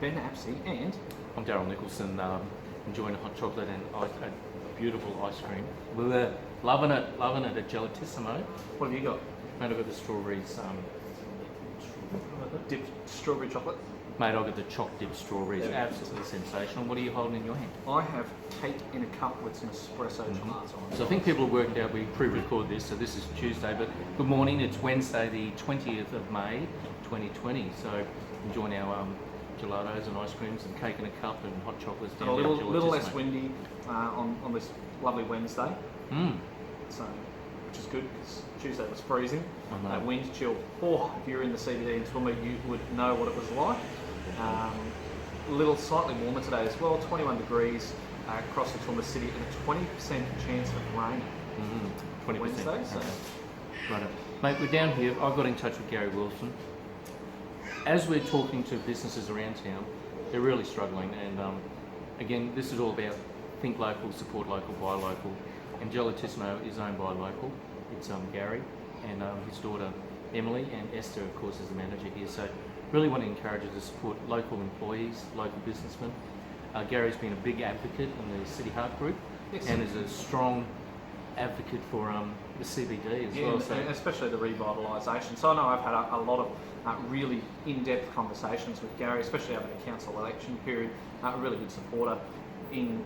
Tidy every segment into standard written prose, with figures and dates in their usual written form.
Ben Apsey, and I'm Daryl Nicholson, enjoying a hot chocolate and a beautiful ice cream. We were loving it at Gelatissimo. what have you got? Mate, I've got the strawberries, Dipped strawberry chocolate. mate, I've got the choc dipped strawberries, Yeah. absolutely sensational. What are you holding in your hand? I have cake in a cup with some espresso chocolates on it. So I think people have worked out we pre-record this, so this is Tuesday, but good morning, it's Wednesday the 20th of May 2020, so enjoying our gelatos and ice creams and cake in a cup and hot chocolates And down a there at little less Gelatissimo. windy on this lovely Wednesday, so which is good because Tuesday was freezing. I know. That wind chill. Oh, if you're in the CBD in Toowoomba, you would know what it was like. A little slightly warmer today as well, 21 degrees across the Toowoomba city, and a 20% chance of rain 20%. Wednesday. So Right. Mate, we're down here. I got in touch with Gary Wilson. As we're talking to businesses around town, they're really struggling. And again, this is all about think local, support local, buy local. And Gelatissimo is owned by a local. It's Gary and his daughter Emily, and Esther, of course, is the manager here. So really want to encourage you to support local employees, local businessmen. Gary's been a big advocate in the City Heart Group, Yes. and is a strong advocate for the CBD as yeah, well. and So especially the revitalisation. So I know I've had a lot of really in-depth conversations with Gary, especially over the council election period. A really good supporter in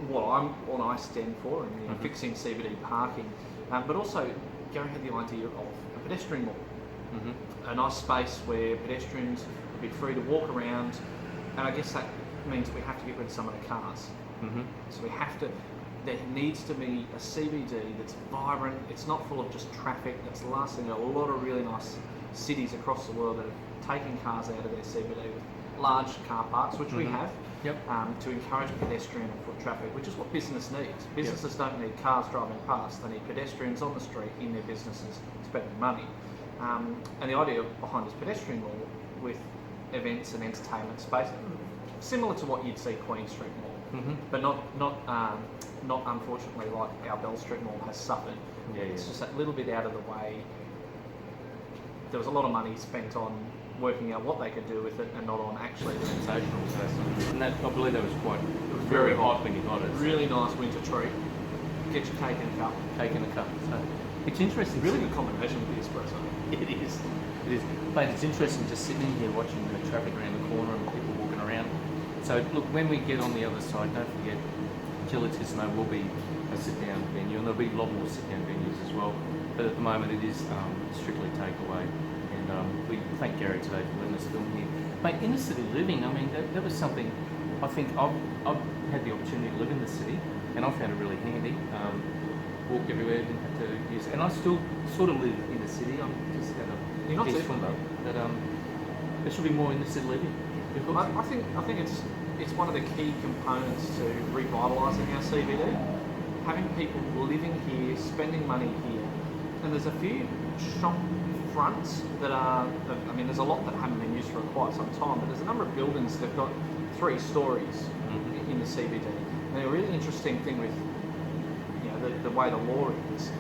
what I stand for, and fixing CBD parking. But also, Gary had the idea of a pedestrian mall, a nice space where pedestrians would be free to walk around, and I guess that means we have to get rid of some of the cars. So we have to. There needs to be a CBD that's vibrant. It's not full of just traffic. That's the last thing. A lot of really nice cities across the world that have taken cars out of their CBD with large car parks, which we have. Yep. To encourage pedestrian and foot traffic, which is what business needs. Businesses don't need cars driving past, they need pedestrians on the street in their businesses spending money. And the idea behind this pedestrian mall with events and entertainment space, similar to what you'd see Queen Street Mall, but not unfortunately like our Bell Street Mall has suffered. It's just that little bit out of the way. There was a lot of money spent on working out what they could do with it and not on actually the sensational. and that, I believe that was very hot when you got it. Really nice winter treat. Get your cake in a cup. Cake in a cup. So it's interesting. Really good combination with the espresso. It is. It is. Mate, it's interesting just sitting here watching the traffic around the corner and people walking around. So look, when we get on the other side, don't forget Gelatissimo will be a sit-down venue, and there'll be a lot more sit-down venues as well. But at the moment, it is strictly takeaway. And we thank Gary today for letting us film here. Mate, inner city living, I mean, that was something I think I've had the opportunity to live in the city, and I found it really handy. Walk everywhere, didn't have to use, and I still sort of live in the city. I'm just out of You're not East too far. Toowoomba, but there should be more inner city living. I think it's one of the key components to revitalising our CBD. Having people living here, spending money here, and there's a few shop fronts that are. I mean, there's a lot that haven't been used for quite some time, but there's a number of buildings that've got 3 stories in the CBD. And the really interesting thing with the way the law is,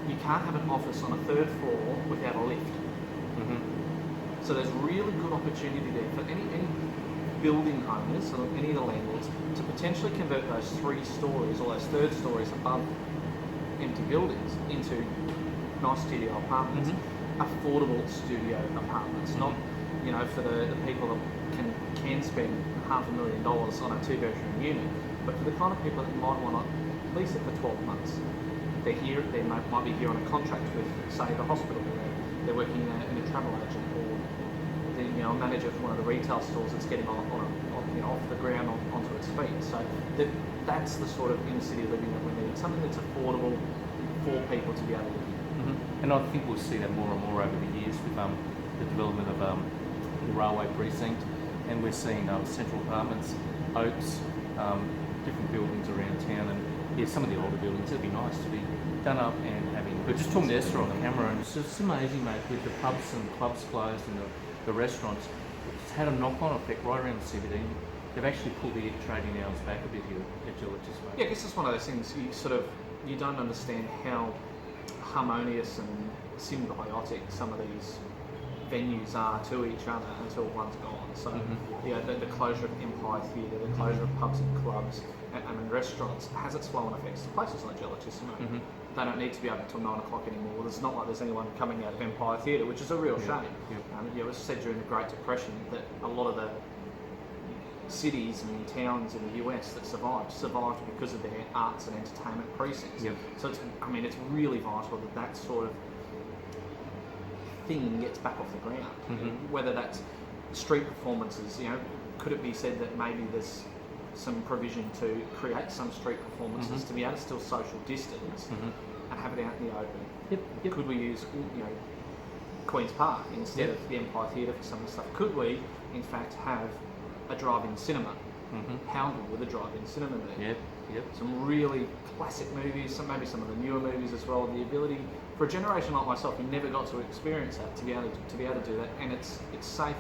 you can't have an office on a 3rd floor without a lift. So there's really good opportunity there for any building owners or any of the landlords to potentially convert those 3 stories or those 3rd stories above empty buildings into nice studio apartments, affordable studio apartments, not for the people that can spend $500,000 on a 2-bedroom unit, but for the kind of people that might want to lease it for 12 months. They might be here on a contract with, say, the hospital. They're working in a travel agent, or a manager for one of the retail stores that's getting off the ground onto its feet. So that's the sort of inner city living that we need. Something that's affordable for people to be able to live. And I think we'll see that more and more over the years with the development of the railway precinct, and we're seeing central apartments, Oaks, different buildings around town, and some of the older buildings, it'd be nice to be done up and having. But just talking to Esther on the camera, and it's just amazing, mate, with the pubs and clubs closed and the restaurants, it's had a knock-on effect right around the CBD. They've actually pulled the trading hours back a bit here at Gelatissimo. Yeah, I guess it's one of those things you don't understand how harmonious and symbiotic some of these venues are to each other until one's gone. So, the closure of Empire Theatre, the closure of pubs and clubs and restaurants has its flow-on effects to places like Gelatissimo. They don't need to be open until 9 o'clock anymore. It's not like there's anyone coming out of Empire Theatre, which is a real shame. It was said during the Great Depression that a lot of the cities and towns in the US that survived because of their arts and entertainment precincts. So it's really vital that sort of thing gets back off the ground. Whether that's street performances, could it be said that maybe there's some provision to create some street performances to be able to still social distance and have it out in the open? Could we use Queen's Park instead of the Empire Theatre for some of the stuff? Could we in fact have a drive-in cinema? Hounded with a drive-in cinema there. Some really classic movies, maybe some of the newer movies as well. The ability for a generation like myself who never got to experience that to be able to do that, and it's safe.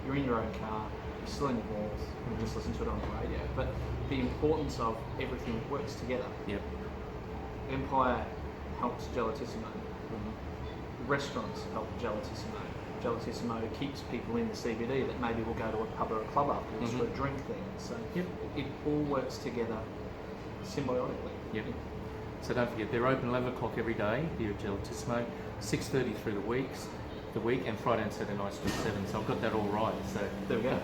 You're in your own car. You're still in your walls. You just listen to it on the radio. But the importance of everything works together. Empire helps Gelatissimo. Restaurants help Gelatissimo. Gelatissimo keeps people in the CBD that maybe will go to a pub or a club afterwards for a drink there. So it all works together symbiotically. So don't forget, they're open 11 o'clock every day here at Gelatissimo, 6:30 through the week, and Friday and Saturday nights till 7. So I've got that all right. So there we go.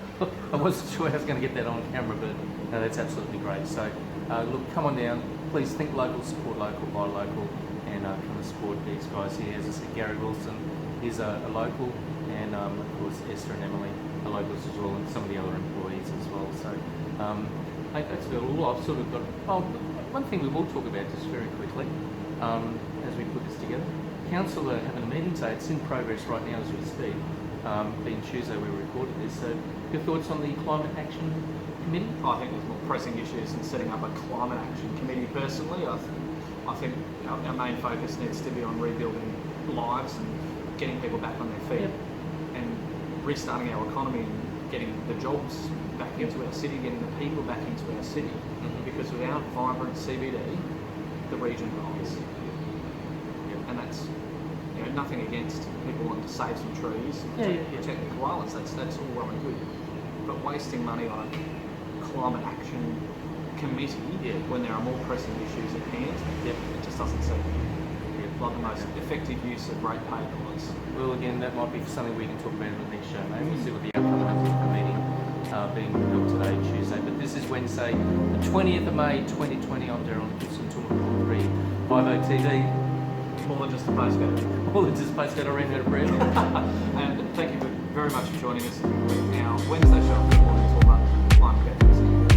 I wasn't sure I was going to get that on camera, but no, that's absolutely great. So look, come on down. Please think local, support local, buy local, and come and support these guys here. As I said, Gary Wilson is a local, and of course Esther and Emily are locals as well, and some of the other employees as well. So I think that's all I've sort of got. Oh, one thing we will talk about just very quickly as we put this together. Council are having a meeting today. It's in progress right now as we speak. Being Tuesday, we recorded this. So, your thoughts on the Climate Action Committee? I think there's more pressing issues than setting up a Climate Action Committee. Personally, I think our main focus needs to be on rebuilding lives and getting people back on their feet and restarting our economy and getting the jobs back into our city, getting the people back into our city. Because without vibrant CBD, the region dies. And that's nothing against people wanting to save some trees and protect the koalas. That's all well and good. But wasting money on a climate action committee when there are more pressing issues at hand, it just doesn't seem like the most effective use of ratepayer dollars. Well, again, that might be something we can talk about in the next show. Maybe we'll see what the outcome of the meeting being held today, Tuesday. But this is Wednesday, the 20th of May, 2020. I'm Darryl Nicholson, Toowoomba 350 TV. More than just a postcode. More than just a postcode, I ran out of breath. And thank you very much for joining us in our Wednesday show for Toowoomba. I'm Kevin.